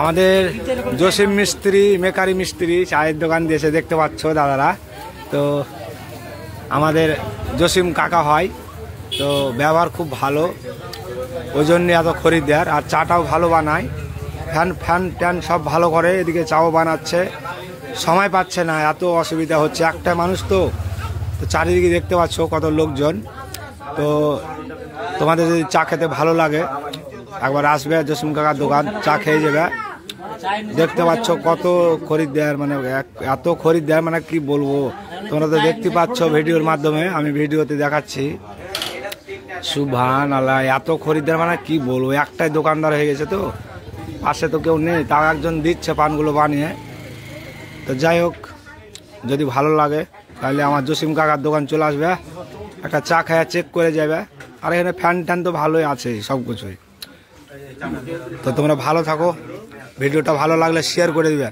আমাদের জসিম মিস্ত্রি মেকারি মিস্ত্রি চায়ের দোকান দিয়েছে দেখতে পাচ্ছ দাদারা। তো আমাদের জসিম কাকা হয়, তো ব্যবহার খুব ভালো, ওই জন্য এত খরিদ্দার। আর চাটাও ভালো বানায়, ফ্যান ট্যান সব ভালো করে, এদিকে চাও বানাচ্ছে, সময় পাচ্ছে না, এত অসুবিধা হচ্ছে, একটা মানুষ তো চারিদিকে দেখতে পাচ্ছ কত লোকজন। তো তোমাদের যদি চা খেতে ভালো লাগে একবার আসবে জসিম কাকার দোকান, চা খেয়ে যাবে। দেখতে পাচ্ছ কত খরিদ্দার, মানে এত খরিদ্দার মানে কি বলবো, তোমরা তো দেখতে পাচ্ছ ভিডিওর মাধ্যমে, আমি ভিডিওতে দেখাচ্ছি। সুবহানাল্লাহ, এত খরিদ্দার মানে কি বলবো, একটাই দোকানদার হয়ে গেছে, তো পাশে তো কেউ নেই, তাও একজন দিচ্ছে পানগুলো বানিয়ে। তো যাই হোক, যদি ভালো লাগে তাহলে আমার জসিম কাকার দোকান চলে আসবে, একটা চা খায়া চেক করে যাবে। আর এখানে ফ্যান ট্যান তো ভালোই আছে সব কিছুই। তো তোমরা ভালো থাকো, ভিডিওটা ভালো লাগলে শেয়ার করে দিবে।